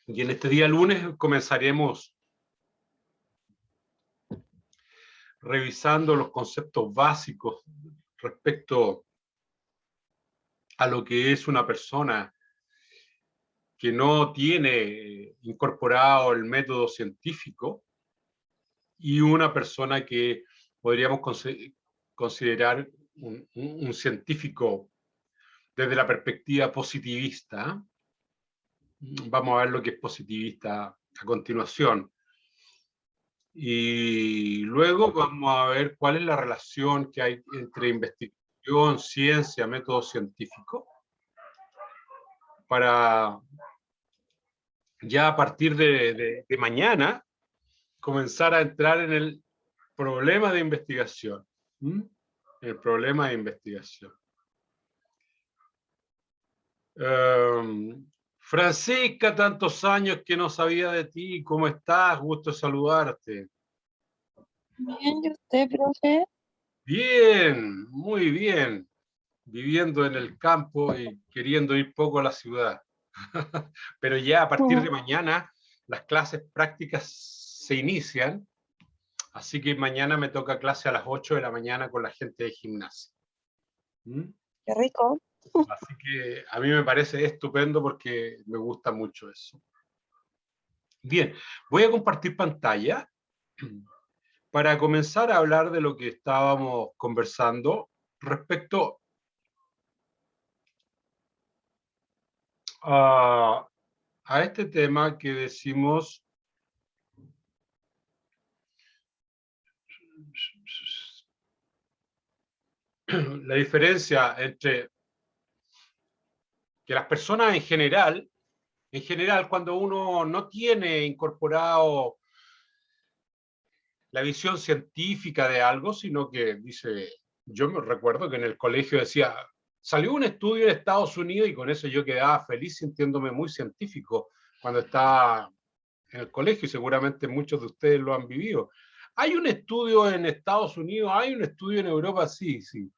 Y en este día lunes comenzaremos revisando los conceptos básicos respecto a lo que es una persona que no tiene incorporado el método científico y una persona que podríamos considerar un científico desde la perspectiva positivista. Vamos a ver lo que es positivista a continuación. Y luego vamos a ver cuál es la relación que hay entre investigación, ciencia, método científico, para ya a partir de mañana comenzar a entrar en el problema de investigación. El problema de investigación. Francisca, tantos años que no sabía de ti, ¿cómo estás? Gusto saludarte. Bien, ¿y usted, profe? Bien, muy bien. Viviendo en el campo y queriendo ir poco a la ciudad. Pero ya a partir de mañana las clases prácticas se inician, así que mañana me toca clase a las 8 de la mañana con la gente de gimnasia. Qué rico. Así que a mí me parece estupendo porque me gusta mucho eso. Bien, voy a compartir pantalla para comenzar a hablar de lo que estábamos conversando respecto a este tema que decimos la diferencia entre que las personas en general, cuando uno no tiene incorporado la visión científica de algo, sino que dice, yo me recuerdo que en el colegio decía, salió un estudio en Estados Unidos y con eso yo quedaba feliz sintiéndome muy científico cuando estaba en el colegio y seguramente muchos de ustedes lo han vivido. Hay un estudio en Estados Unidos, hay un estudio en Europa, sí, sí.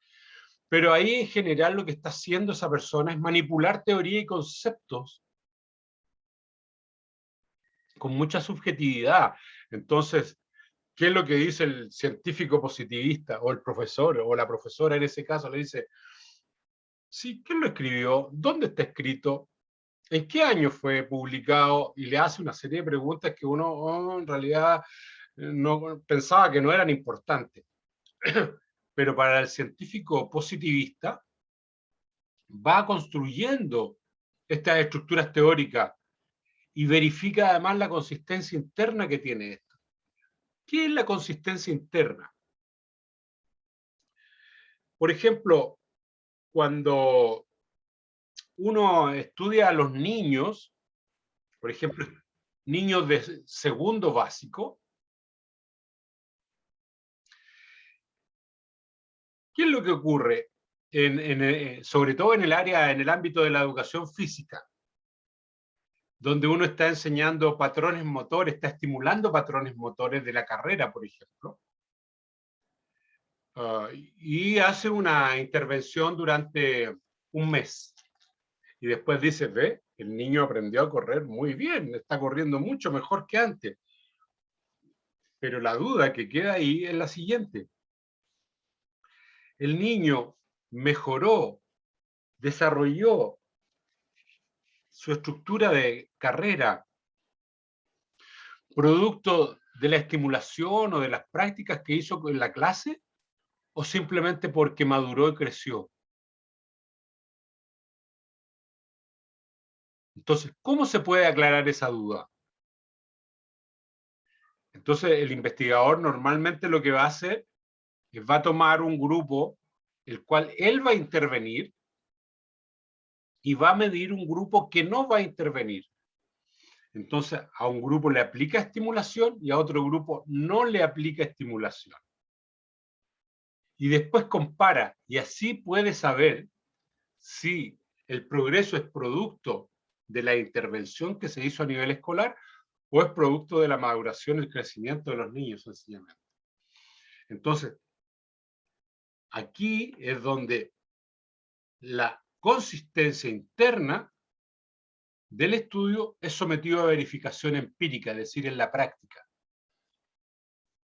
Pero ahí en general lo que está haciendo esa persona es manipular teoría y conceptos con mucha subjetividad. Entonces, ¿qué es lo que dice el científico positivista o el profesor o la profesora en ese caso? Le dice, sí, ¿quién lo escribió? ¿Dónde está escrito? ¿En qué año fue publicado? Y le hace una serie de preguntas que uno en realidad no pensaba que no eran importantes. Pero para el científico positivista va construyendo estas estructuras teóricas y verifica además la consistencia interna que tiene esto. ¿Qué es la consistencia interna? Por ejemplo, cuando uno estudia a los niños, por ejemplo, niños de segundo básico, ¿qué es lo que ocurre? Sobre todo en el ámbito de la educación física, donde uno está enseñando patrones motores, está estimulando patrones motores de la carrera, por ejemplo, y hace una intervención durante un mes. Y después dice, ve, el niño aprendió a correr muy bien, está corriendo mucho mejor que antes. Pero la duda que queda ahí es la siguiente. El niño mejoró, desarrolló su estructura de carrera producto de la estimulación o de las prácticas que hizo en la clase o simplemente porque maduró y creció. Entonces, ¿cómo se puede aclarar esa duda? Entonces, el investigador normalmente lo que va a hacer es va a tomar un grupo, el cual él va a intervenir, y va a medir un grupo que no va a intervenir. Entonces, a un grupo le aplica estimulación y a otro grupo no le aplica estimulación. Y después compara, y así puede saber si el progreso es producto de la intervención que se hizo a nivel escolar o es producto de la maduración y el crecimiento de los niños, sencillamente. Entonces, aquí es donde la consistencia interna del estudio es sometido a verificación empírica, es decir, en la práctica.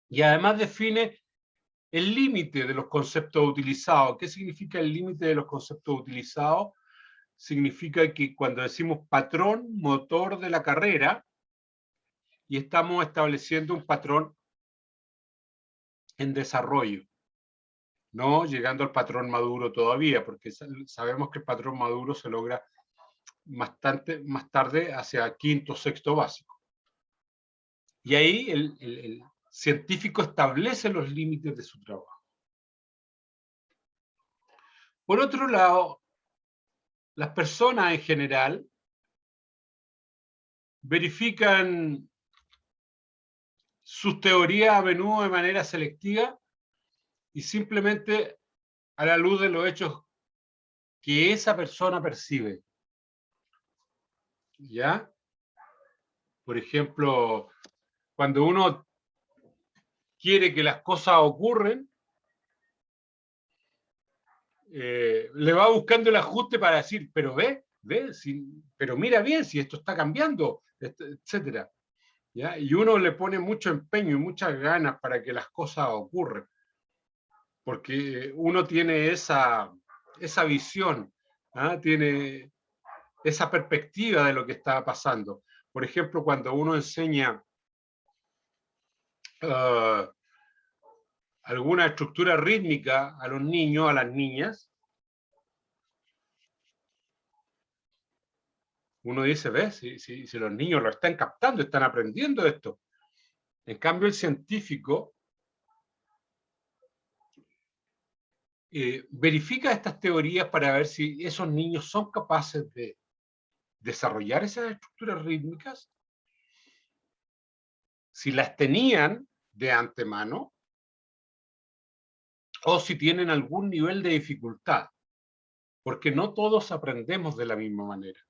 Y además define el límite de los conceptos utilizados. ¿Qué significa el límite de los conceptos utilizados? Significa que cuando decimos patrón motor de la carrera, y estamos estableciendo un patrón en desarrollo, no llegando al patrón maduro todavía, porque sabemos que el patrón maduro se logra bastante más tarde, hacia quinto, sexto básico. Y ahí el científico establece los límites de su trabajo. Por otro lado, las personas en general verifican sus teorías a menudo de manera selectiva y simplemente a la luz de los hechos que esa persona percibe. ¿Ya? Por ejemplo, cuando uno quiere que las cosas ocurren, le va buscando el ajuste para decir, pero ve, pero mira bien si esto está cambiando, etcétera. ¿Ya? Y uno le pone mucho empeño y muchas ganas para que las cosas ocurran, porque uno tiene esa visión, ¿ah? Tiene esa perspectiva de lo que está pasando. Por ejemplo, cuando uno enseña alguna estructura rítmica a los niños, a las niñas, uno dice, ¿ves? Si los niños lo están captando, están aprendiendo esto. En cambio, el científico verifica estas teorías para ver si esos niños son capaces de desarrollar esas estructuras rítmicas, si las tenían de antemano, o si tienen algún nivel de dificultad, porque no todos aprendemos de la misma manera.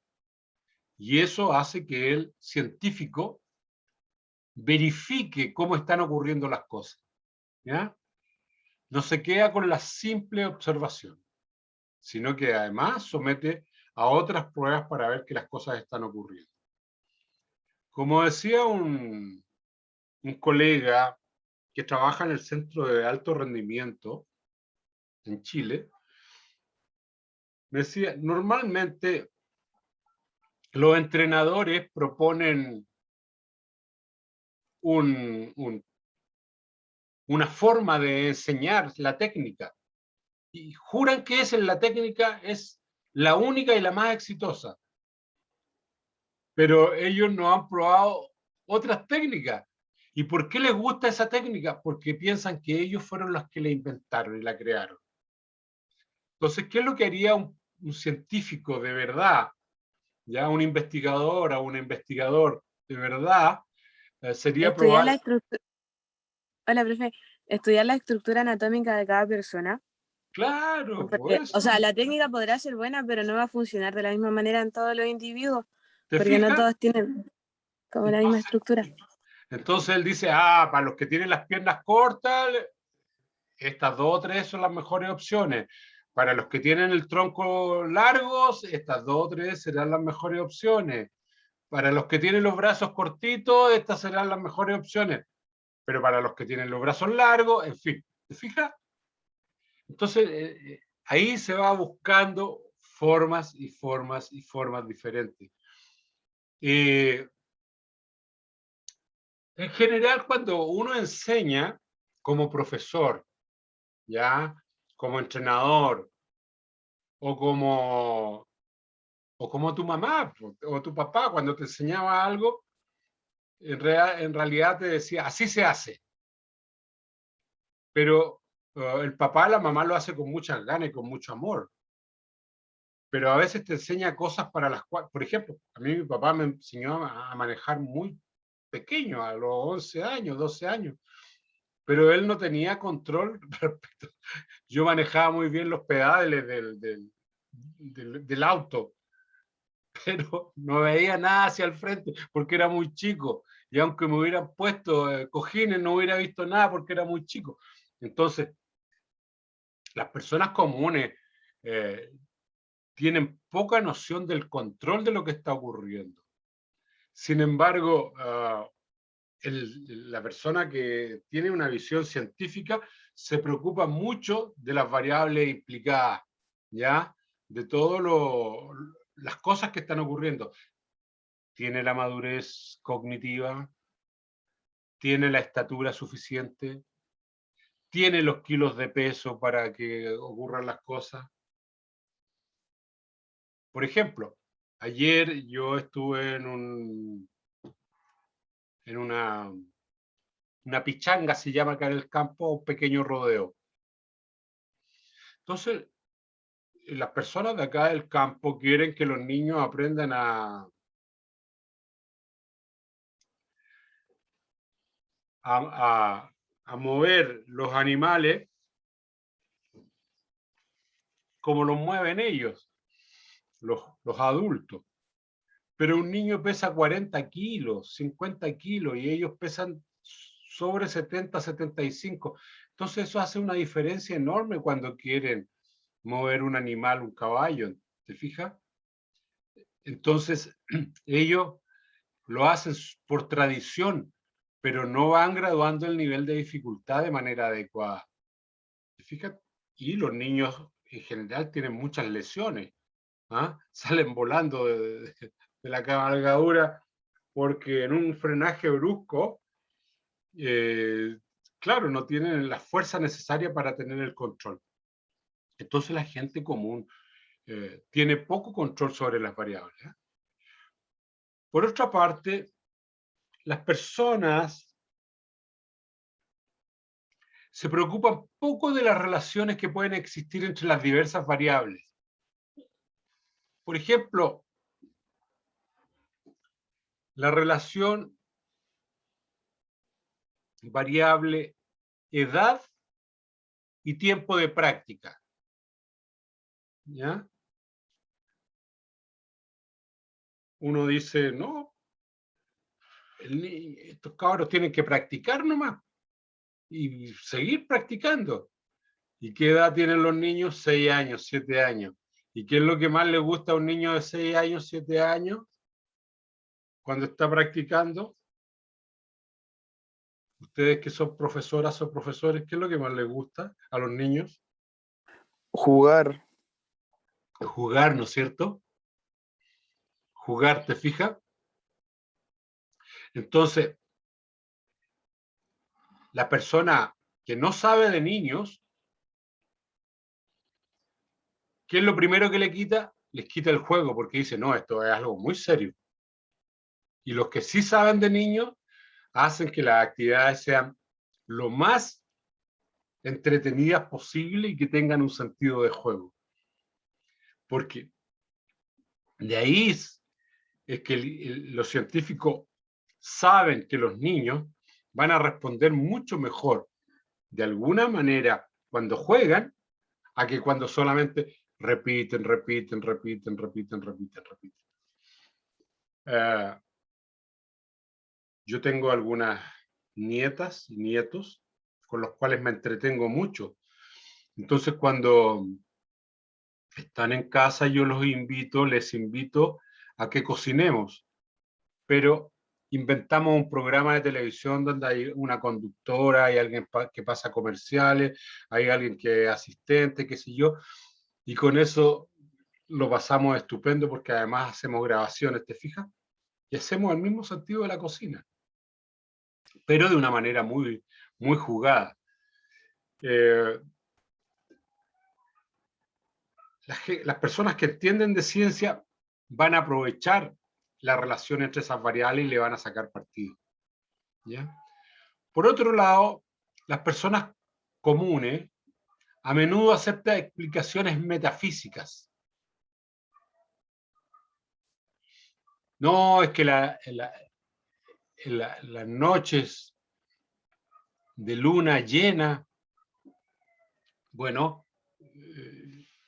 Y eso hace que el científico verifique cómo están ocurriendo las cosas. ¿Ya? No se queda con la simple observación, sino que además somete a otras pruebas para ver que las cosas están ocurriendo. Como decía un colega que trabaja en el Centro de Alto Rendimiento en Chile, me decía, normalmente los entrenadores proponen una forma de enseñar la técnica y juran que la técnica es la única y la más exitosa. Pero ellos no han probado otras técnicas. ¿Y por qué les gusta esa técnica? Porque piensan que ellos fueron los que la inventaron y la crearon. Entonces, ¿qué es lo que haría un científico de verdad? Ya un investigador o un investigador de verdad sería Estudiar la probar... estructura, hola, profe, estudiar la estructura anatómica de cada persona. Claro, Porque, pues o sea, eso. la técnica podrá ser buena, pero no va a funcionar de la misma manera en todos los individuos, ¿Te porque no fijas? todos tienen como la misma Entonces, estructura. entonces él dice, ah, para los que tienen las piernas cortas, estas dos o tres son las mejores opciones. Para los que tienen el tronco largos, estas dos o tres serán las mejores opciones. Para los que tienen los brazos cortitos, estas serán las mejores opciones. Pero para los que tienen los brazos largos, en fin, ¿te fijas? Entonces, ahí se va buscando formas y formas y formas diferentes. En general, cuando uno enseña como profesor, ya, como entrenador, o como tu mamá o tu papá cuando te enseñaba algo, en realidad te decía, así se hace. Pero el papá, la mamá lo hace con muchas ganas y con mucho amor. Pero a veces te enseña cosas para las cuales, por ejemplo, a mí mi papá me enseñó a manejar muy pequeño, a los 11 años, 12 años, pero él no tenía control respecto. Yo manejaba muy bien los pedales del auto, pero no veía nada hacia el frente porque era muy chico. Y aunque me hubieran puesto cojines, no hubiera visto nada porque era muy chico. Entonces, las personas comunes tienen poca noción del control de lo que está ocurriendo. Sin embargo, la persona que tiene una visión científica se preocupa mucho de las variables implicadas, ¿ya? De todas las cosas que están ocurriendo. Tiene la madurez cognitiva, tiene la estatura suficiente, tiene los kilos de peso para que ocurran las cosas. Por ejemplo, ayer yo estuve en una pichanga, se llama acá en el campo, un pequeño rodeo. Entonces, las personas de acá del campo quieren que los niños aprendan a mover los animales como los mueven ellos, los adultos. Pero un niño pesa 40 kilos, 50 kilos, y ellos pesan sobre 70, 75. Entonces eso hace una diferencia enorme cuando quieren mover un animal, un caballo, ¿te fijas? Entonces ellos lo hacen por tradición, pero no van graduando el nivel de dificultad de manera adecuada. ¿Te fijas? Y los niños en general tienen muchas lesiones, ¿ah? Salen volando de la cabalgadura porque en un frenaje brusco, claro, no tienen la fuerza necesaria para tener el control. Entonces la gente común tiene poco control sobre las variables. Por otra parte, las personas se preocupan poco de las relaciones que pueden existir entre las diversas variables. Por ejemplo, la relación variable edad y tiempo de práctica. ¿Ya? Uno dice, no, estos cabros tienen que practicar nomás y seguir practicando. ¿Y qué edad tienen los niños? 6 años, 7 años. ¿Y qué es lo que más le gusta a un niño de 6 años, 7 años cuando está practicando? Ustedes que son profesoras o profesores, ¿qué es lo que más les gusta a los niños? Jugar. Jugar, ¿no es cierto? Jugar, ¿te fijas? Entonces, la persona que no sabe de niños, ¿qué es lo primero que le quita? Les quita el juego, porque dice, no, esto es algo muy serio. Y los que sí saben de niños, hacen que las actividades sean lo más entretenidas posible y que tengan un sentido de juego. Porque de ahí es que los científicos saben que los niños van a responder mucho mejor de alguna manera cuando juegan a que cuando solamente repiten. Yo tengo algunas nietas y nietos con los cuales me entretengo mucho. Entonces, cuando están en casa, yo les invito a que cocinemos, pero inventamos un programa de televisión donde hay una conductora, hay alguien que pasa comerciales, hay alguien que es asistente, qué sé yo, y con eso lo pasamos estupendo porque además hacemos grabaciones, ¿te fijas? Y hacemos el mismo sentido de la cocina, pero de una manera muy, muy jugada. Las personas que entienden de ciencia van a aprovechar la relación entre esas variables y le van a sacar partido. ¿Ya? Por otro lado, las personas comunes a menudo aceptan explicaciones metafísicas. No, es que las noches de luna llena, bueno,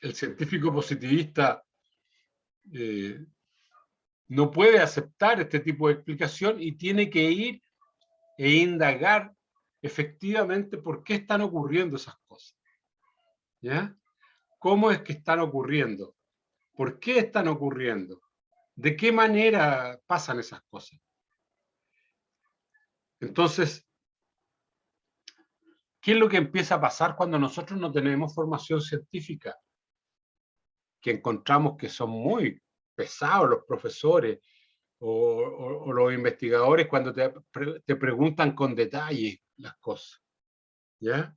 el científico positivista no puede aceptar este tipo de explicación y tiene que ir e indagar efectivamente por qué están ocurriendo esas cosas. ¿Ya? ¿Cómo es que están ocurriendo? ¿Por qué están ocurriendo? ¿De qué manera pasan esas cosas? Entonces, ¿qué es lo que empieza a pasar cuando nosotros no tenemos formación científica? Que encontramos que son muy pesados los profesores o los investigadores cuando te preguntan con detalle las cosas. ¿Ya?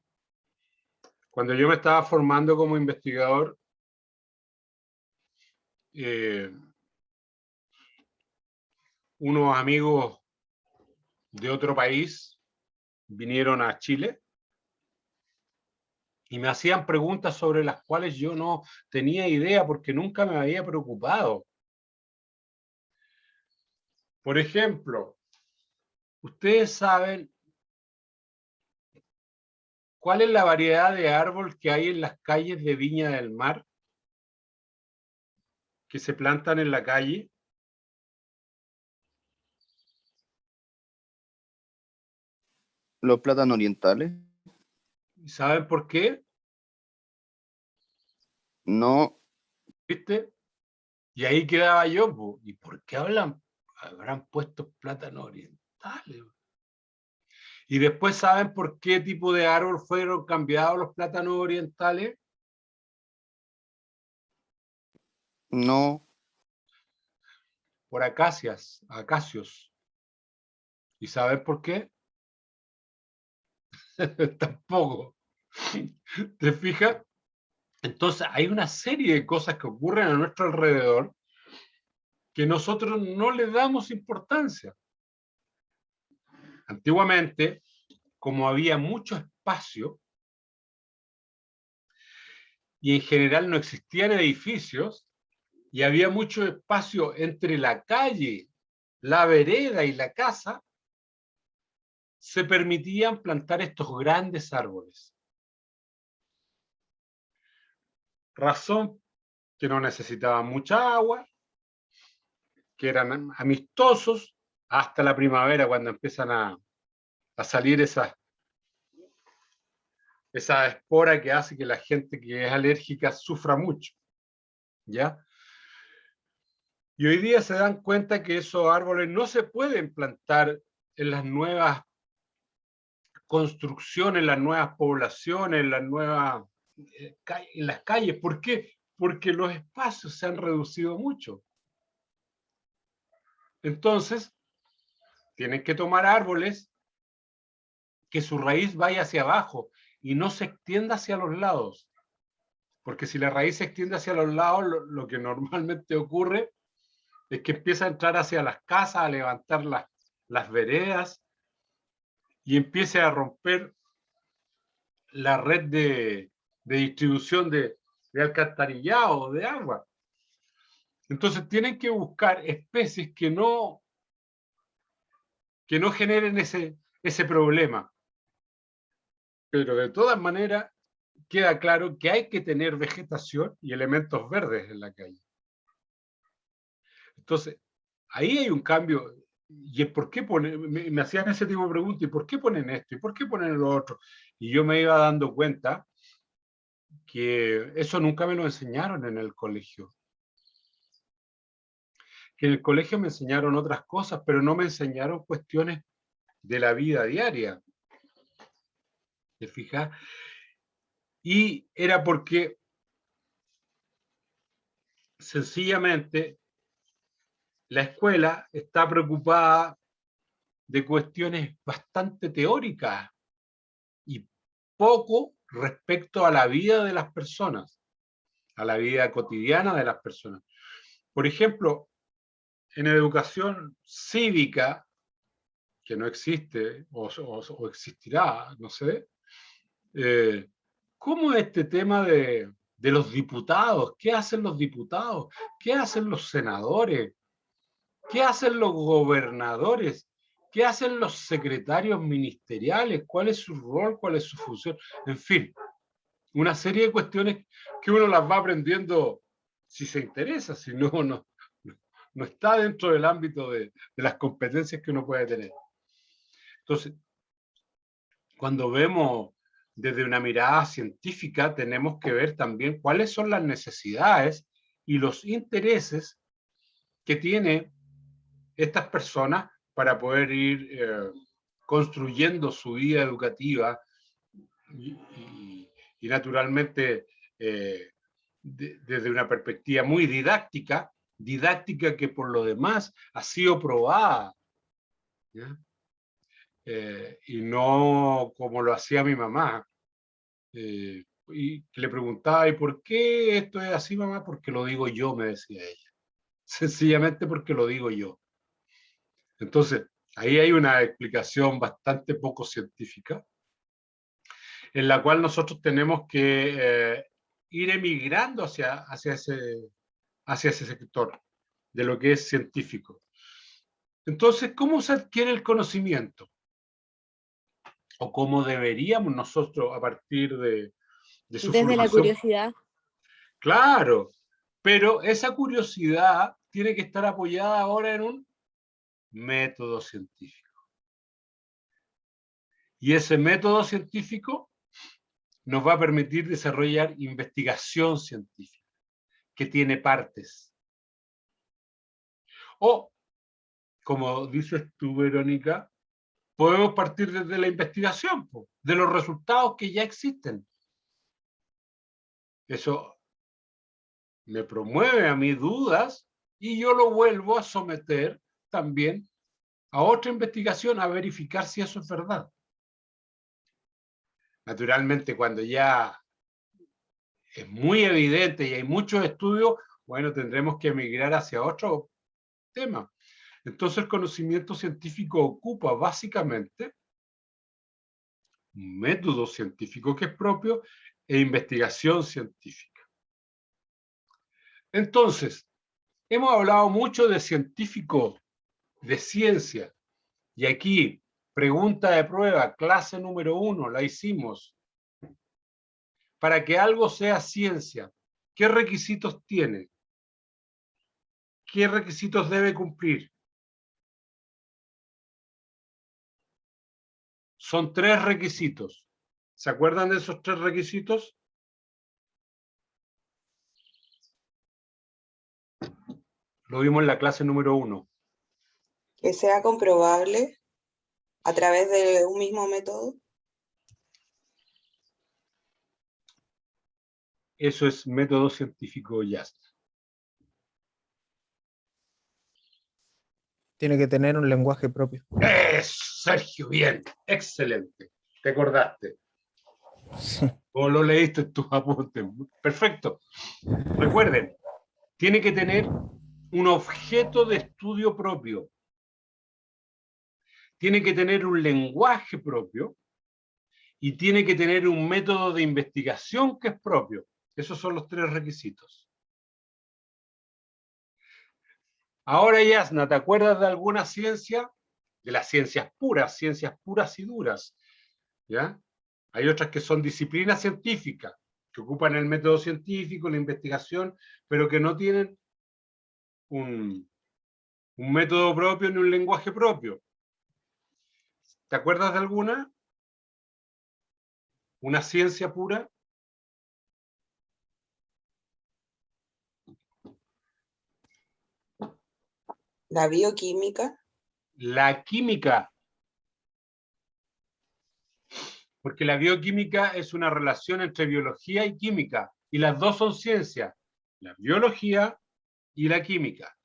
Cuando yo me estaba formando como investigador, unos amigos de otro país vinieron a Chile y me hacían preguntas sobre las cuales yo no tenía idea porque nunca me había preocupado. Por ejemplo, ustedes saben cuál es la variedad de árbol que hay en las calles de Viña del Mar, que se plantan en la calle. Los plátanos orientales. ¿Y saben por qué? No, ¿Viste? Y ahí quedaba yo, po. ¿Y por qué habrán puesto plátanos orientales? Y después, ¿saben por qué tipo de árbol fueron cambiados los plátanos orientales? no, Por acacios. ¿Y saben por qué? Tampoco. ¿Te fijas? Entonces, hay una serie de cosas que ocurren a nuestro alrededor que nosotros no le damos importancia. Antiguamente, como había mucho espacio y en general no existían edificios y había mucho espacio entre la calle, la vereda y la casa, se permitían plantar estos grandes árboles. Razón que no necesitaban mucha agua, que eran amistosos hasta la primavera cuando empiezan a salir esa espora que hace que la gente que es alérgica sufra mucho, ¿ya? Y hoy día se dan cuenta que esos árboles no se pueden plantar en las nuevas construcciones, en las nuevas poblaciones, en las calles. ¿Por qué? Porque los espacios se han reducido mucho. Entonces, tienen que tomar árboles que su raíz vaya hacia abajo y no se extienda hacia los lados. Porque si la raíz se extiende hacia los lados, lo que normalmente ocurre es que empieza a entrar hacia las casas, a levantar las veredas y empiece a romper la red de distribución de alcantarillado, de agua. Entonces tienen que buscar especies que no generen ese problema. Pero de todas maneras, queda claro que hay que tener vegetación y elementos verdes en la calle. Entonces, ahí hay un cambio. ¿Y por qué me hacían ese tipo de preguntas? ¿Y por qué ponen esto? ¿Y por qué ponen lo otro? Y yo me iba dando cuenta que eso nunca me lo enseñaron en el colegio. Que en el colegio me enseñaron otras cosas, pero no me enseñaron cuestiones de la vida diaria. ¿Te fijas? Y era porque sencillamente la escuela está preocupada de cuestiones bastante teóricas y poco respecto a la vida de las personas, a la vida cotidiana de las personas. Por ejemplo, en educación cívica, que no existe o existirá, no sé, ¿cómo este tema de los diputados? ¿Qué hacen los diputados? ¿Qué hacen los senadores? ¿Qué hacen los gobernadores? ¿Qué hacen los secretarios ministeriales? ¿Cuál es su rol? ¿Cuál es su función? En fin, una serie de cuestiones que uno las va aprendiendo si se interesa, si no, no está dentro del ámbito de las competencias que uno puede tener. Entonces, cuando vemos desde una mirada científica, tenemos que ver también cuáles son las necesidades y los intereses que tienen estas personas para poder ir construyendo su vida educativa y naturalmente desde una perspectiva muy didáctica que por lo demás ha sido probada, ¿ya? Y no como lo hacía mi mamá. Y le preguntaba, ¿y por qué esto es así, mamá? Porque lo digo yo, me decía ella. Sencillamente porque lo digo yo. Entonces, ahí hay una explicación bastante poco científica, en la cual nosotros tenemos que ir emigrando hacia ese sector de lo que es científico. Entonces, ¿cómo se adquiere el conocimiento? ¿O cómo deberíamos nosotros a partir de su Desde la formación? curiosidad. Claro, pero esa curiosidad tiene que estar apoyada ahora en un método científico. Y ese método científico nos va a permitir desarrollar investigación científica, que tiene partes. O, como dices tú, Verónica, podemos partir desde la investigación, de los resultados que ya existen. Eso me promueve a mí dudas y yo lo vuelvo a someter también a otra investigación a verificar si eso es verdad. Naturalmente, cuando ya es muy evidente y hay muchos estudios, bueno, tendremos que migrar hacia otro tema. Entonces, el conocimiento científico ocupa básicamente un método científico que es propio e investigación científica. Entonces, hemos hablado mucho de científicos, de ciencia, y aquí, pregunta de prueba, clase número 1, la hicimos. Para que algo sea ciencia, ¿qué requisitos tiene? ¿Qué requisitos debe cumplir? Son 3 requisitos. ¿Se acuerdan de esos 3 requisitos? Lo vimos en la clase número 1. Que sea comprobable a través de un mismo método. Eso es método científico ya. Tiene que tener un lenguaje propio. Sergio, bien, excelente. Te acordaste. Sí. O lo leíste en tus apuntes. Perfecto. Recuerden, tiene que tener un objeto de estudio propio. Tiene que tener un lenguaje propio y tiene que tener un método de investigación que es propio. Esos son los 3 requisitos. Ahora, Yasna, ¿te acuerdas de alguna ciencia? De las ciencias puras y duras. ¿Ya? Hay otras que son disciplinas científicas, que ocupan el método científico, la investigación, pero que no tienen un método propio ni un lenguaje propio. ¿Te acuerdas de alguna? ¿Una ciencia pura? La bioquímica. La química. Porque la bioquímica es una relación entre biología y química, y las dos son ciencias, la biología y la química.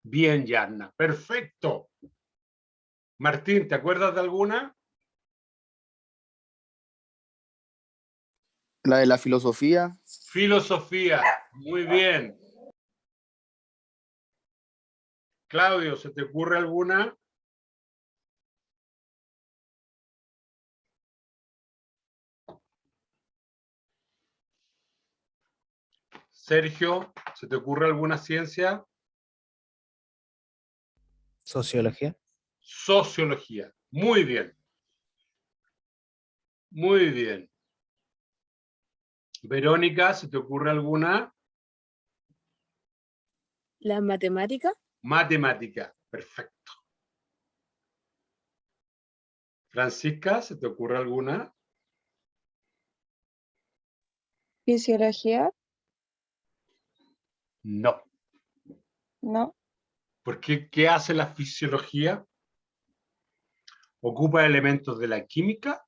Bien, Yarna, perfecto. Martín, ¿te acuerdas de alguna? La de la filosofía. Filosofía, muy bien. Claudio, ¿se te ocurre alguna? Sergio, ¿se te ocurre alguna ciencia? Sociología. Sociología, muy bien. Muy bien. Verónica, ¿se te ocurre alguna? ¿La matemática? Matemática, perfecto. Francisca, ¿se te ocurre alguna? Fisiología. No. No. Porque, ¿qué hace la fisiología? Ocupa elementos de la química,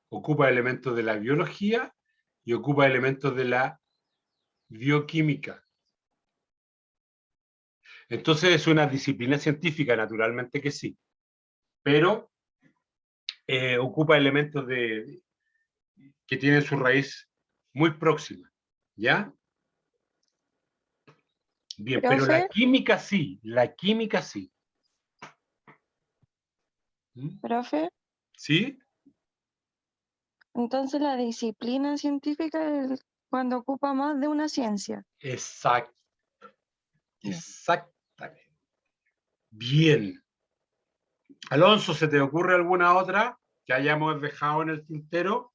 ocupa elementos de la biología y ocupa elementos de la bioquímica. Entonces es una disciplina científica, naturalmente que sí, pero ocupa elementos que tienen su raíz muy próxima, ¿ya? Bien, pero la Profe, química sí, la química sí. ¿Mm? profe, ¿Sí? entonces la disciplina científica es cuando ocupa más de una ciencia. Exacto. Bien. Exactamente. Bien. Alonso, ¿se te ocurre alguna otra que hayamos dejado en el tintero?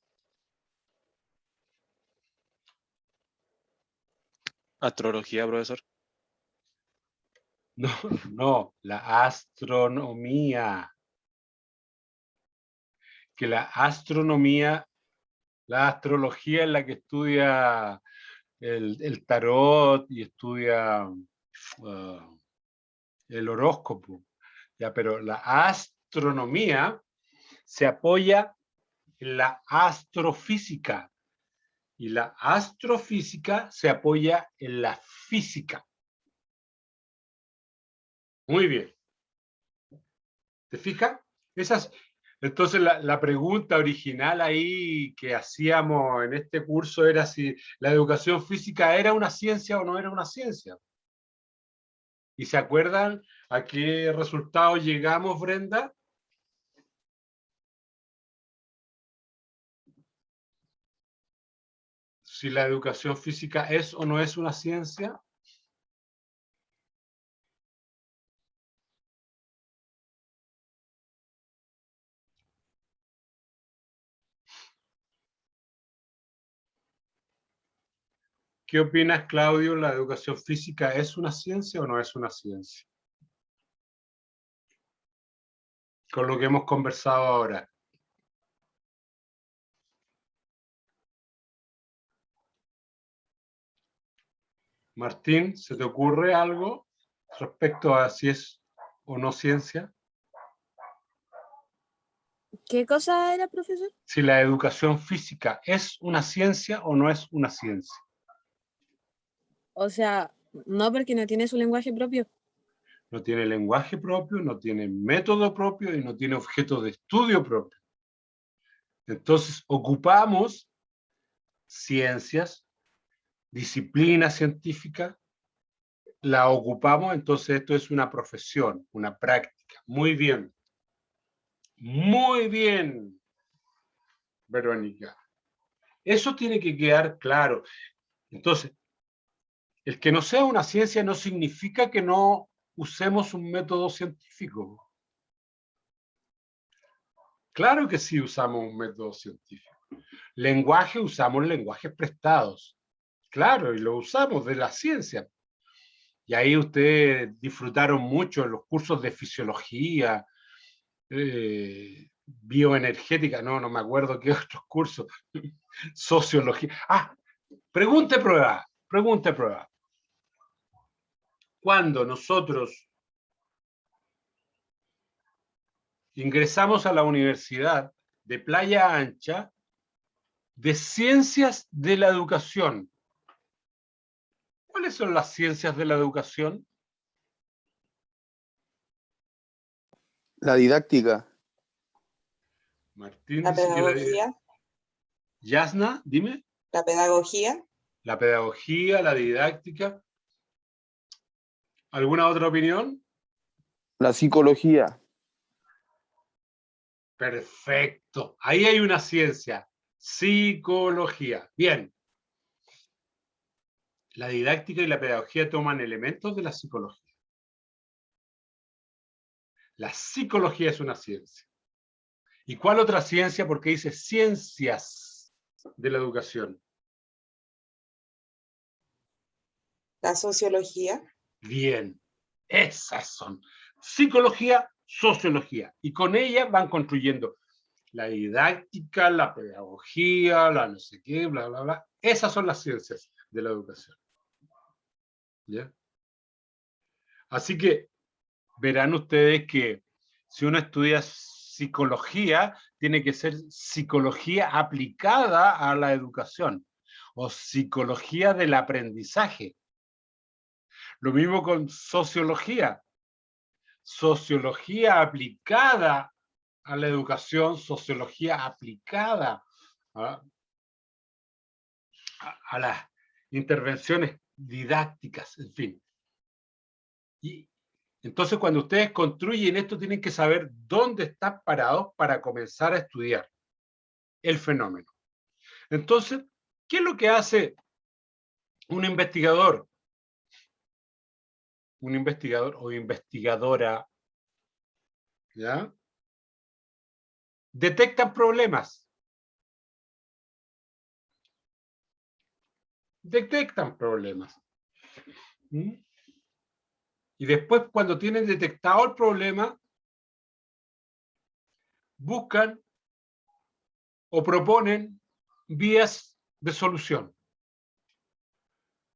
Astrología, profesor. No, no, la astronomía. Que la astronomía, la astrología es la que estudia el tarot y estudia el horóscopo. Ya, pero la astronomía se apoya en la astrofísica y la astrofísica se apoya en la física. Muy bien. ¿Te fijas? Entonces la pregunta original ahí que hacíamos en este curso era si la educación física era una ciencia o no era una ciencia. ¿Y se acuerdan a qué resultado llegamos, Brenda? Si la educación física es o no es una ciencia. ¿Qué opinas, Claudio? ¿La educación física es una ciencia o no es una ciencia? Con lo que hemos conversado ahora. Martín, ¿se te ocurre algo respecto a si es o no ciencia? ¿Qué cosa era, profesor? Si la educación física es una ciencia o no es una ciencia. O sea, no porque no tiene su lenguaje propio. No tiene lenguaje propio, no tiene método propio y no tiene objeto de estudio propio. Entonces, ocupamos ciencias, disciplina científica, la ocupamos, entonces esto es una profesión, una práctica. Muy bien. Muy bien, Verónica. Eso tiene que quedar claro. Entonces, el que no sea una ciencia no significa que no usemos un método científico. Claro que sí usamos un método científico. Lenguaje, usamos lenguajes prestados. Claro, y lo usamos de la ciencia. Y ahí ustedes disfrutaron mucho en los cursos de fisiología, bioenergética, no me acuerdo qué otros cursos, sociología. Pregunta y prueba, pregunta y prueba. Cuando nosotros ingresamos a la Universidad de Playa Ancha de Ciencias de la Educación, ¿cuáles son las ciencias de la educación? La didáctica. Martín La dice que pedagogía, Yasna, dime. la pedagogía, La pedagogía, la didáctica. ¿Alguna otra opinión? La psicología. Perfecto. Ahí hay una ciencia. Psicología. Bien. La didáctica y la pedagogía toman elementos de la psicología. La psicología es una ciencia. ¿Y cuál otra ciencia? Porque dice ciencias de la educación. la sociología, Bien. Esas son. Psicología, sociología. Y con ellas van construyendo la didáctica, la pedagogía, la no sé qué, bla, bla, bla. Esas son las ciencias de la educación. ¿Ya? Así que verán ustedes que si uno estudia psicología, tiene que ser psicología aplicada a la educación o psicología del aprendizaje. Lo mismo con sociología. Sociología aplicada a la educación, sociología aplicada a las intervenciones didácticas, en fin. Y entonces, cuando ustedes construyen esto, tienen que saber dónde están parados para comenzar a estudiar el fenómeno. Entonces, ¿qué es lo que hace un investigador? Un investigador o investigadora, ¿ya? Detectan problemas. Detectan problemas. ¿Mm? Y después, cuando tienen detectado el problema, buscan o proponen vías de solución.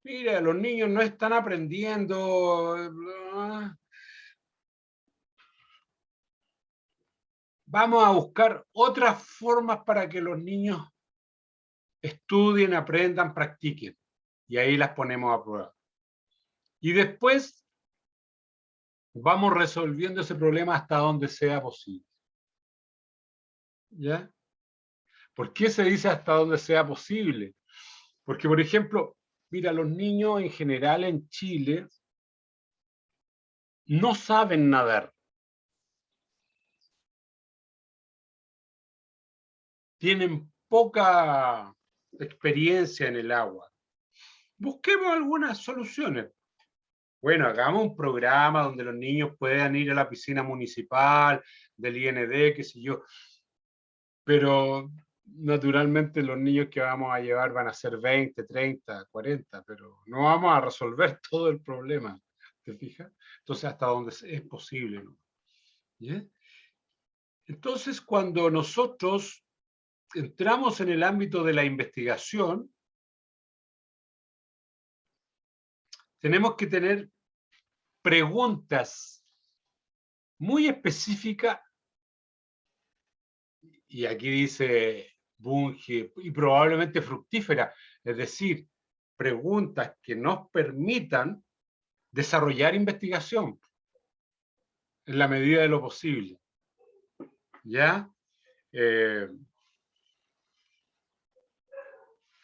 Mira, los niños no están aprendiendo. Vamos a buscar otras formas para que los niños estudien, aprendan, practiquen. Y ahí las ponemos a prueba. Y después vamos resolviendo ese problema hasta donde sea posible. ¿Ya? ¿Por qué se dice hasta donde sea posible? Porque, por ejemplo, mira, los niños en general en Chile no saben nadar. Tienen poca experiencia en el agua. Busquemos algunas soluciones. Bueno, hagamos un programa donde los niños puedan ir a la piscina municipal, del IND, qué sé yo. Pero naturalmente los niños que vamos a llevar van a ser 20, 30, 40, pero no vamos a resolver todo el problema. ¿Te fijas? Entonces, hasta donde es posible, ¿no? ¿Yeah? Entonces, cuando nosotros entramos en el ámbito de la investigación, tenemos que tener preguntas muy específicas, y aquí dice Bunge, y probablemente fructíferas, es decir, preguntas que nos permitan desarrollar investigación en la medida de lo posible. ¿Ya?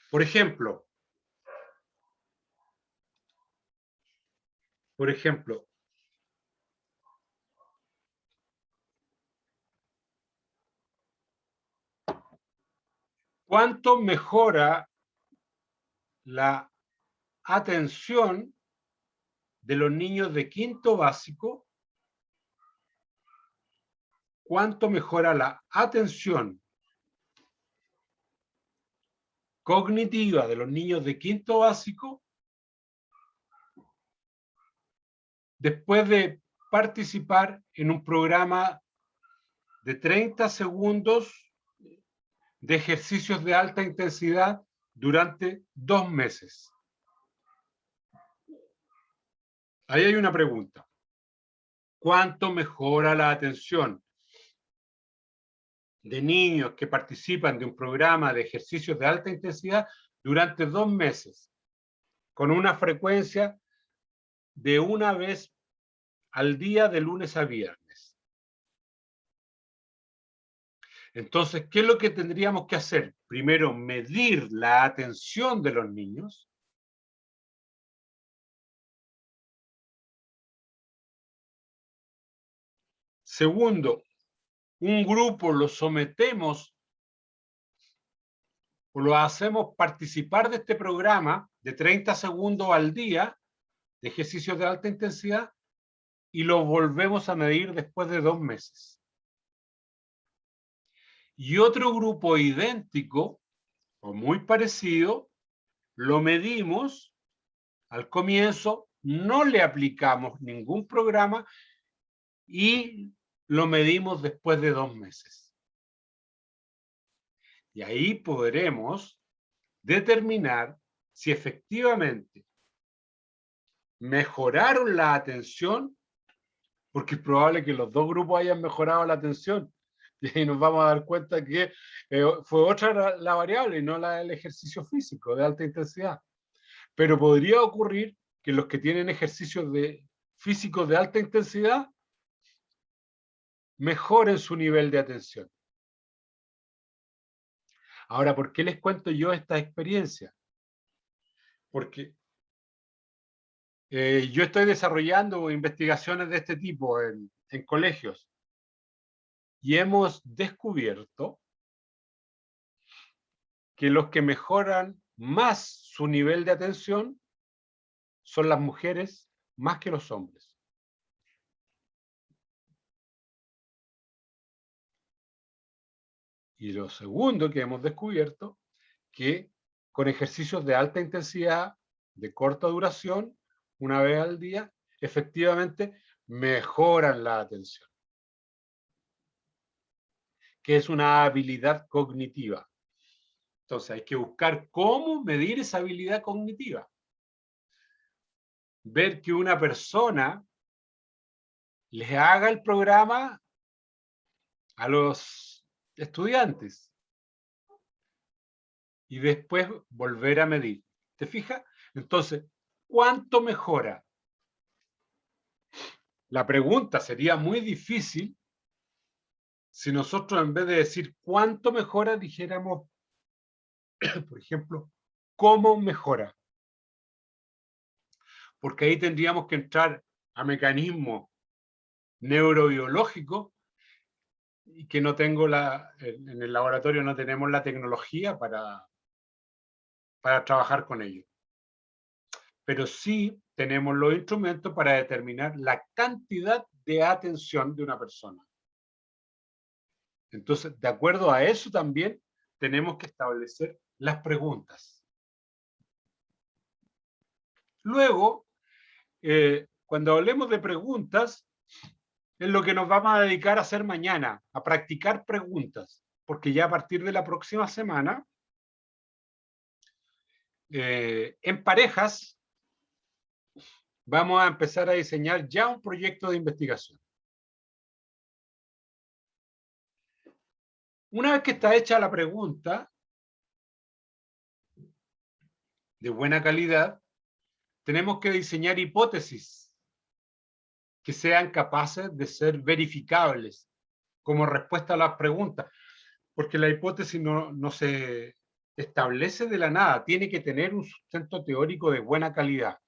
Por ejemplo, ¿cuánto mejora la atención de los niños de quinto básico? ¿Cuánto mejora la atención cognitiva de los niños de quinto básico después de participar en un programa de 30 segundos de ejercicios de alta intensidad durante 2 meses? Ahí hay una pregunta. ¿Cuánto mejora la atención de niños que participan de un programa de ejercicios de alta intensidad durante 2 meses, con una frecuencia de una vez al día de lunes a viernes? Entonces, ¿qué es lo que tendríamos que hacer? Primero, medir la atención de los niños. Segundo, un grupo lo sometemos o lo hacemos participar de este programa de 30 segundos al día de ejercicios de alta intensidad y lo volvemos a medir después de 2 meses. Y otro grupo idéntico o muy parecido lo medimos al comienzo, no le aplicamos ningún programa y lo medimos después de 2 meses. Y ahí podremos determinar si efectivamente mejoraron la atención, porque es probable que los dos grupos hayan mejorado la atención. Y ahí nos vamos a dar cuenta que fue otra la variable y no la del ejercicio físico de alta intensidad. Pero podría ocurrir que los que tienen ejercicios físicos de alta intensidad mejoren su nivel de atención. Ahora, ¿por qué les cuento yo esta experiencia? Porque yo estoy desarrollando investigaciones de este tipo en colegios y hemos descubierto que los que mejoran más su nivel de atención son las mujeres más que los hombres. Y lo segundo que hemos descubierto, que con ejercicios de alta intensidad, de corta duración, una vez al día, efectivamente mejoran la atención, que es una habilidad cognitiva. Entonces hay que buscar cómo medir esa habilidad cognitiva. Ver que una persona les haga el programa a los estudiantes y después volver a medir. ¿Te fijas? Entonces, ¿cuánto mejora? La pregunta sería muy difícil si nosotros en vez de decir cuánto mejora, dijéramos, por ejemplo, cómo mejora. Porque ahí tendríamos que entrar a mecanismos neurobiológicos y que no tengo en el laboratorio no tenemos la tecnología para trabajar con ello. Pero sí tenemos los instrumentos para determinar la cantidad de atención de una persona. Entonces, de acuerdo a eso también tenemos que establecer las preguntas. Luego, cuando hablemos de preguntas, es lo que nos vamos a dedicar a hacer mañana, a practicar preguntas, porque ya a partir de la próxima semana, en parejas, vamos a empezar a diseñar ya un proyecto de investigación. Una vez que está hecha la pregunta, de buena calidad, tenemos que diseñar hipótesis que sean capaces de ser verificables como respuesta a las preguntas, porque la hipótesis no se establece de la nada, tiene que tener un sustento teórico de buena calidad.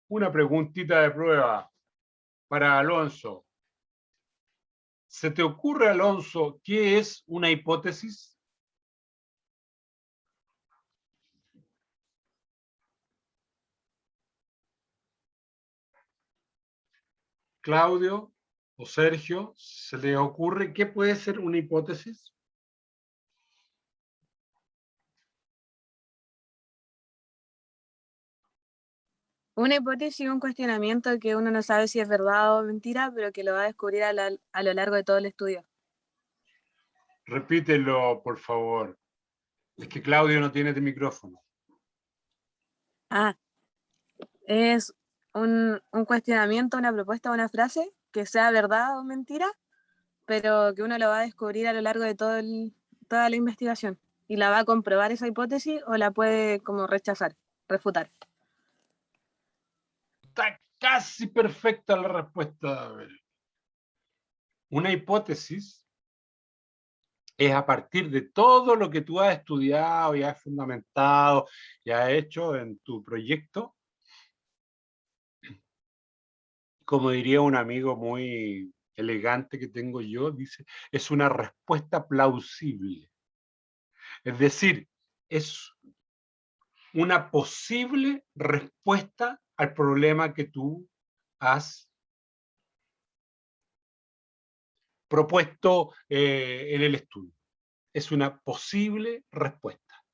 Una preguntita de prueba para Alonso. ¿Se te ocurre, Alonso, qué es una hipótesis? Claudio o Sergio, ¿se les ocurre qué puede ser una hipótesis? Una hipótesis, un cuestionamiento que uno no sabe si es verdad o mentira, pero que lo va a descubrir a lo largo de todo el estudio. Repítelo, por favor. Es que Claudio no tiene micrófono. Es un cuestionamiento, una propuesta, una frase que sea verdad o mentira, pero que uno lo va a descubrir a lo largo de toda la investigación. Y la va a comprobar esa hipótesis o la puede como rechazar, refutar. Está casi perfecta la respuesta. Una hipótesis es a partir de todo lo que tú has estudiado y has fundamentado y has hecho en tu proyecto. Como diría un amigo muy elegante que tengo yo, dice, es una respuesta plausible. Es decir, es una posible respuesta al problema que tú has propuesto en el estudio. Es una posible respuesta.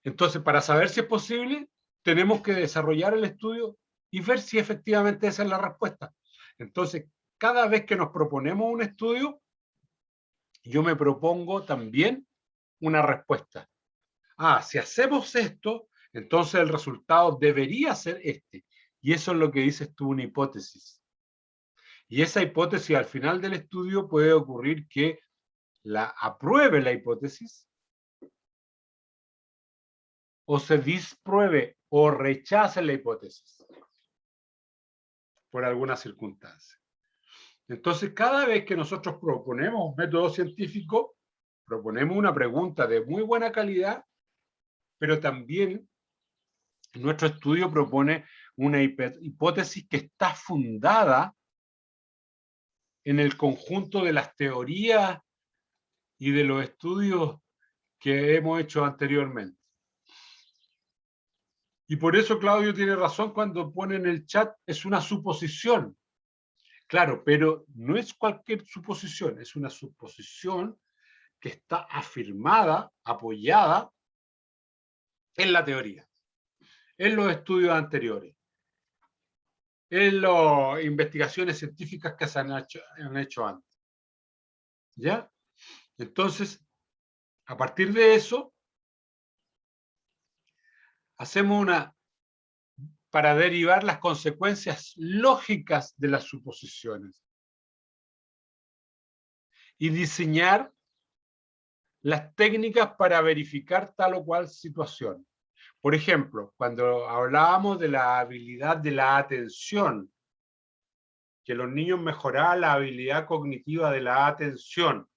Entonces, para saber si es posible, tenemos que desarrollar el estudio y ver si efectivamente esa es la respuesta. Entonces, cada vez que nos proponemos un estudio, yo me propongo también una respuesta. Si hacemos esto, Entonces el resultado debería ser este. Y eso es lo que dices tú, una hipótesis. Y esa hipótesis al final del estudio puede ocurrir que la apruebe la hipótesis, o se dispruebe o rechace la hipótesis por alguna circunstancia. Entonces, cada vez que nosotros proponemos un método científico, proponemos una pregunta de muy buena calidad, pero también nuestro estudio propone una hipótesis que está fundada en el conjunto de las teorías y de los estudios que hemos hecho anteriormente. Y por eso Claudio tiene razón cuando pone en el chat, es una suposición. Claro, pero no es cualquier suposición, es una suposición que está afirmada, apoyada en la teoría, en los estudios anteriores, en las investigaciones científicas que se han hecho antes. ¿Ya? Entonces, a partir de eso, hacemos para derivar las consecuencias lógicas de las suposiciones y diseñar las técnicas para verificar tal o cual situación. Por ejemplo, cuando hablábamos de la habilidad de la atención, que los niños mejoraban la habilidad cognitiva de la atención,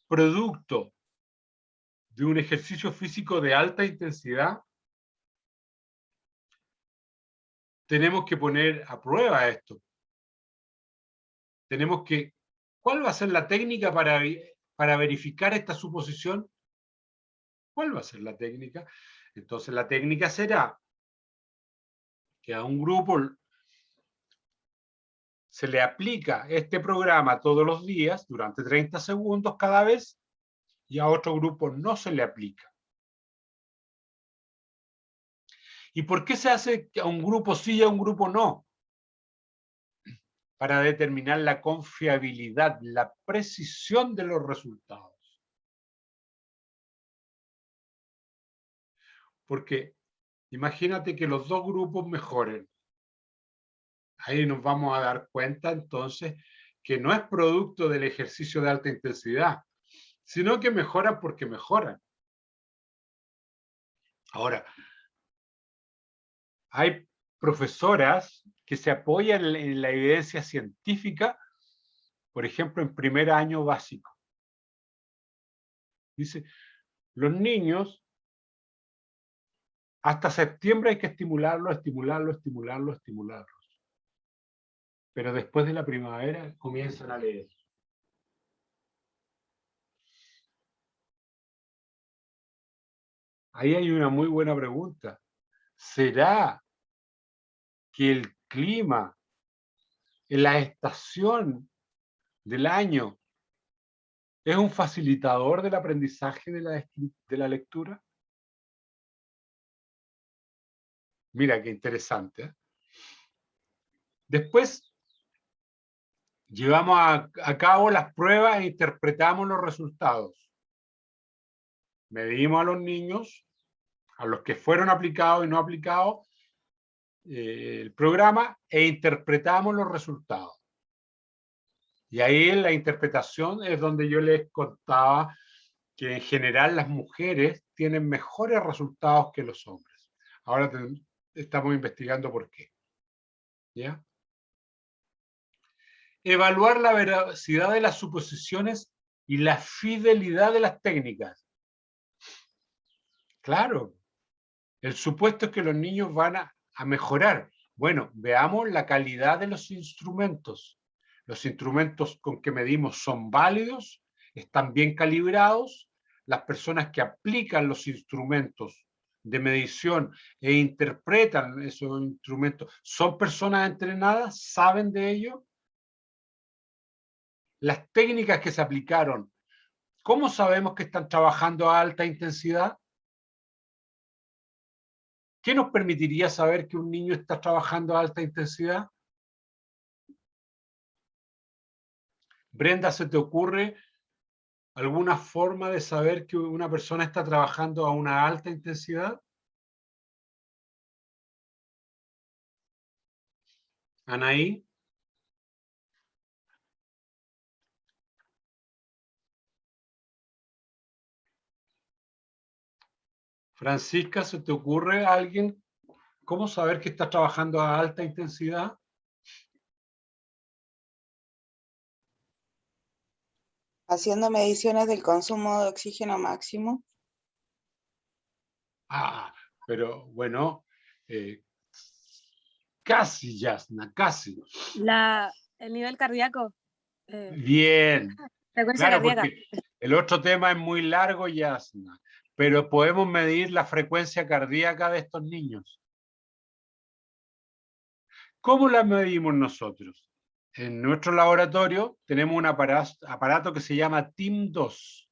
producto de un ejercicio físico de alta intensidad, tenemos que poner a prueba esto. ¿Cuál va a ser la técnica para verificar esta suposición? ¿Cuál va a ser la técnica? Entonces la técnica será que a un grupo se le aplica este programa todos los días, durante 30 segundos cada vez, y a otro grupo no se le aplica. ¿Y por qué se hace que a un grupo sí y a un grupo no? Para determinar la confiabilidad, la precisión de los resultados. Porque imagínate que los dos grupos mejoren. Ahí nos vamos a dar cuenta entonces que no es producto del ejercicio de alta intensidad, sino que mejoran porque mejoran. Ahora, hay profesoras que se apoyan en la evidencia científica, por ejemplo, en primer año básico. Dice, los niños, hasta septiembre hay que estimularlos. Pero después de la primavera comienzan a leer. Ahí hay una muy buena pregunta. ¿Será que el clima, en la estación del año, es un facilitador del aprendizaje de la lectura? Mira qué interesante, ¿eh? Después llevamos a cabo las pruebas e interpretamos los resultados. Medimos a los niños, a los que fueron aplicados y no aplicados, el programa, e interpretamos los resultados. Y ahí en la interpretación es donde yo les contaba que en general las mujeres tienen mejores resultados que los hombres. Ahora estamos investigando por qué. ¿Ya? Evaluar la veracidad de las suposiciones y la fidelidad de las técnicas. Claro, el supuesto es que los niños van a mejorar. Bueno, veamos la calidad de los instrumentos. Los instrumentos con que medimos son válidos, están bien calibrados. Las personas que aplican los instrumentos de medición e interpretan esos instrumentos, ¿son personas entrenadas? ¿Saben de ello? Las técnicas que se aplicaron, ¿cómo sabemos que están trabajando a alta intensidad? ¿Qué nos permitiría saber que un niño está trabajando a alta intensidad? Brenda, ¿se te ocurre ¿Alguna forma de saber que una persona está trabajando a una alta intensidad? Anaí. Francisca, ¿se te ocurre a alguien cómo saber que estás trabajando a alta intensidad? Haciendo mediciones del consumo de oxígeno máximo. Ah, pero bueno, casi, Yasna, casi. El nivel cardíaco, Bien, frecuencia claro, cardíaca. porque el otro tema es muy largo, Yasna, pero podemos medir la frecuencia cardíaca de estos niños. ¿Cómo la medimos nosotros? En nuestro laboratorio tenemos un aparato que se llama TIM2,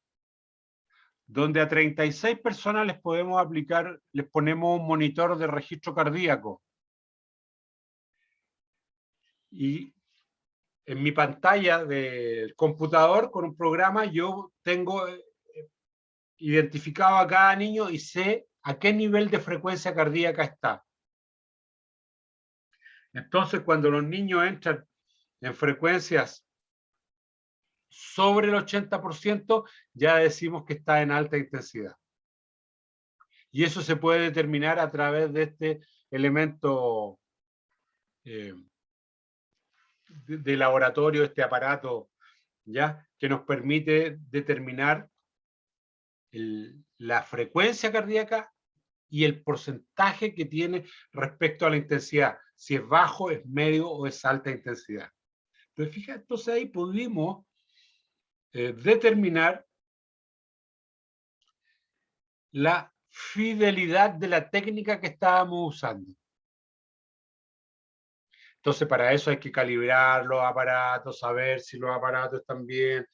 donde a 36 personas les podemos aplicar, les ponemos un monitor de registro cardíaco. Y en mi pantalla del computador con un programa yo tengo identificado a cada niño y sé a qué nivel de frecuencia cardíaca está. Entonces, cuando los niños entran en frecuencias sobre el 80%, ya decimos que está en alta intensidad. Y eso se puede determinar a través de este elemento de laboratorio, este aparato, ¿ya? Que nos permite determinar la frecuencia cardíaca y el porcentaje que tiene respecto a la intensidad, si es bajo, es medio o es alta intensidad. Entonces, fíjate, entonces ahí pudimos determinar la fidelidad de la técnica que estábamos usando. Entonces, para eso hay que calibrar los aparatos, saber si los aparatos están bien,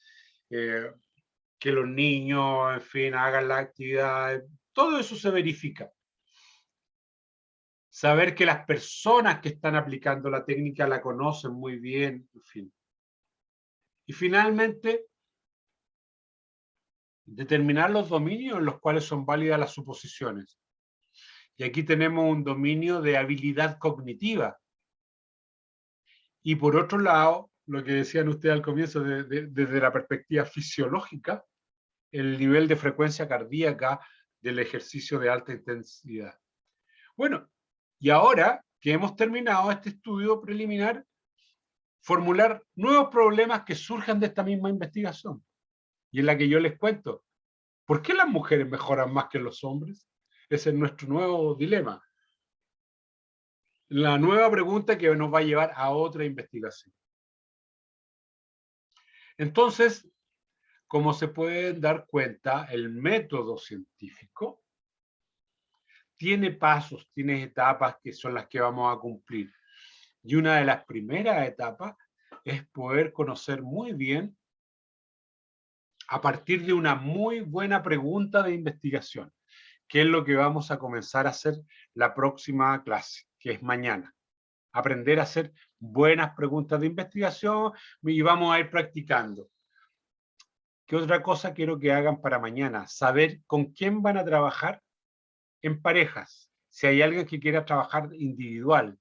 que los niños, en fin, hagan la actividad. Todo eso se verifica. Saber que las personas que están aplicando la técnica la conocen muy bien, en fin. Y finalmente, determinar los dominios en los cuales son válidas las suposiciones. Y aquí tenemos un dominio de habilidad cognitiva. Y por otro lado, lo que decían ustedes al comienzo, desde la perspectiva fisiológica, el nivel de frecuencia cardíaca del ejercicio de alta intensidad. Bueno, y ahora que hemos terminado este estudio preliminar, formular nuevos problemas que surjan de esta misma investigación. Y en la que yo les cuento, ¿por qué las mujeres mejoran más que los hombres? Ese es nuestro nuevo dilema. La nueva pregunta que nos va a llevar a otra investigación. Entonces, como se pueden dar cuenta, el método científico tiene pasos, tiene etapas que son las que vamos a cumplir. Y una de las primeras etapas es poder conocer muy bien, a partir de una muy buena pregunta de investigación, que es lo que vamos a comenzar a hacer la próxima clase, que es mañana. Aprender a hacer buenas preguntas de investigación y vamos a ir practicando. ¿Qué otra cosa quiero que hagan para mañana? Saber con quién van a trabajar en parejas. Si hay alguien que quiera trabajar individual,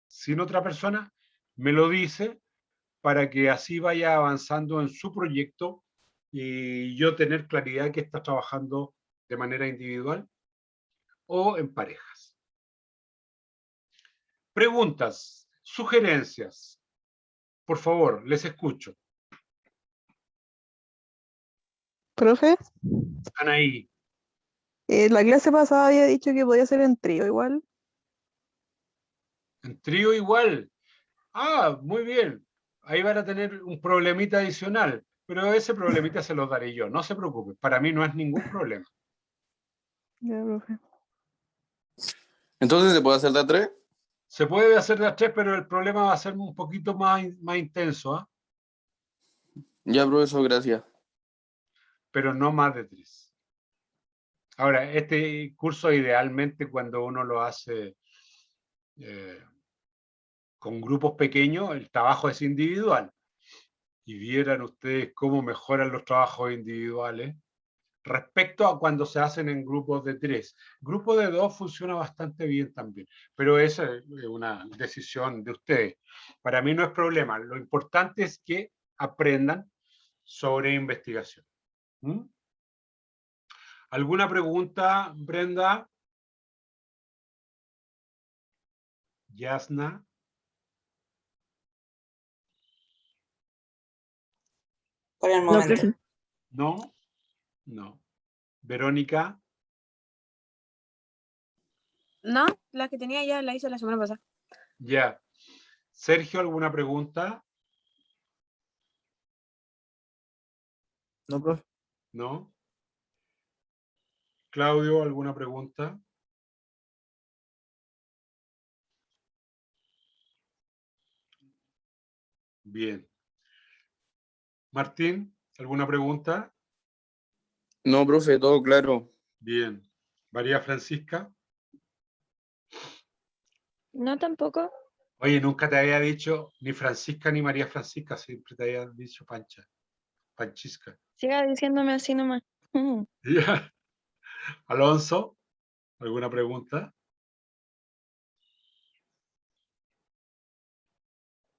sin otra persona, me lo dice para que así vaya avanzando en su proyecto y yo tener claridad que está trabajando de manera individual o en parejas. Preguntas, sugerencias. Por favor, les escucho. Profe, Anaí. la clase pasada había dicho que podía ser en trío igual. En trío igual. Ah, muy bien. Ahí van a tener un problemita adicional, pero ese problemita se lo daré yo. No se preocupe, para mí no es ningún problema. Ya, profe. Entonces, ¿se puede hacer de a 3? Se puede hacer de a 3, pero el problema va a ser un poquito más intenso, ¿eh? Ya, profesor, gracias. Pero no más de 3. Ahora, este curso idealmente cuando uno lo hace con grupos pequeños, el trabajo es individual. y vieran ustedes cómo mejoran los trabajos individuales respecto a cuando se hacen en grupos de 3. Grupo de 2 funciona bastante bien también, pero esa es una decisión de ustedes. Para mí no es problema. Lo importante es que aprendan sobre investigación. ¿Mm? ¿Alguna pregunta, Brenda? Yasna. Por el No, momento. profe. ¿No? No. Verónica. No, la que tenía ya la hice la semana pasada. Ya. Sergio, ¿alguna pregunta? No, profe. ¿No? Claudio, ¿alguna pregunta? Bien. Martín, ¿alguna pregunta? No, profe, todo claro. Bien. María Francisca. No tampoco. Oye, nunca te había dicho ni Francisca ni María Francisca, siempre te había dicho Pancha, Panchisca. Siga diciéndome así nomás. Ya. Alonso, ¿alguna pregunta?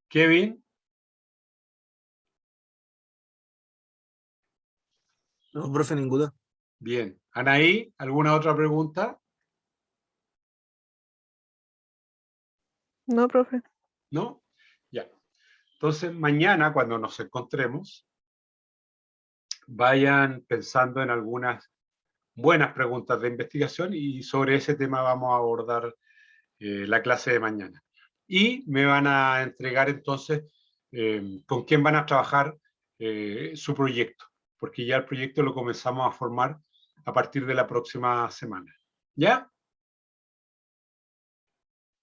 Kevin, No, profe, ninguna. bien. Anaí, ¿alguna otra pregunta? No, profe. ¿No? Ya. Entonces, mañana, cuando nos encontremos, vayan pensando en algunas buenas preguntas de investigación y sobre ese tema vamos a abordar la clase de mañana. Y me van a entregar entonces con quién van a trabajar su proyecto, porque ya el proyecto lo comenzamos a formar a partir de la próxima semana. ¿Ya?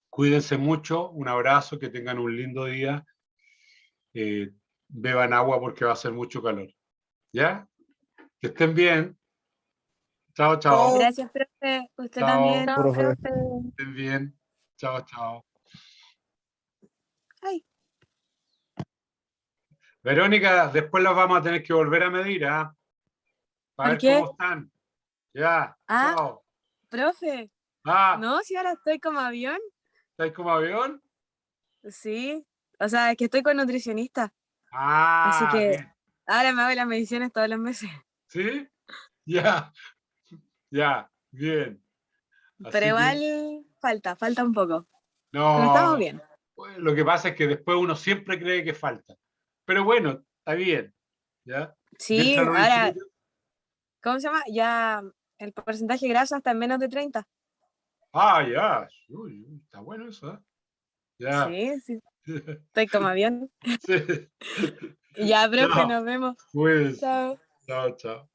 Cuídense mucho, un abrazo, que tengan un lindo día. Beban agua porque va a hacer mucho calor. ¿Ya? Que estén bien. Chao, chao. Chao. Gracias, profe. Usted Chao. también. Chao, Profe. profe. Que estén bien. Chao, chao. Ay. Verónica, después los vamos a tener que volver a medir, ¿ah? Para ¿Por ver qué? cómo están. Ya, Ah, chao. profe. Ah, No, si ahora estoy como avión. ¿estáis como avión? Sí. O sea, es que estoy con nutricionista. Así Ah, que bien. ahora me hago las mediciones todos los meses. ¿Sí? Ya, ya, bien. Pero Así que, igual falta un poco. Pero estamos no, bien. pues, lo que pasa es que después uno siempre cree que falta. Pero bueno, está bien. ¿Ya? Sí, Mientras lo ahora, disfruten. ¿cómo se llama? Ya el porcentaje de grasa está en menos de 30. Ah, ya. Uy, está bueno eso, ¿eh? Ya. Sí, sí. Estoy como avión. Sí. Ya, profe, Chao. nos vemos. Pues, Chao. chao, chao.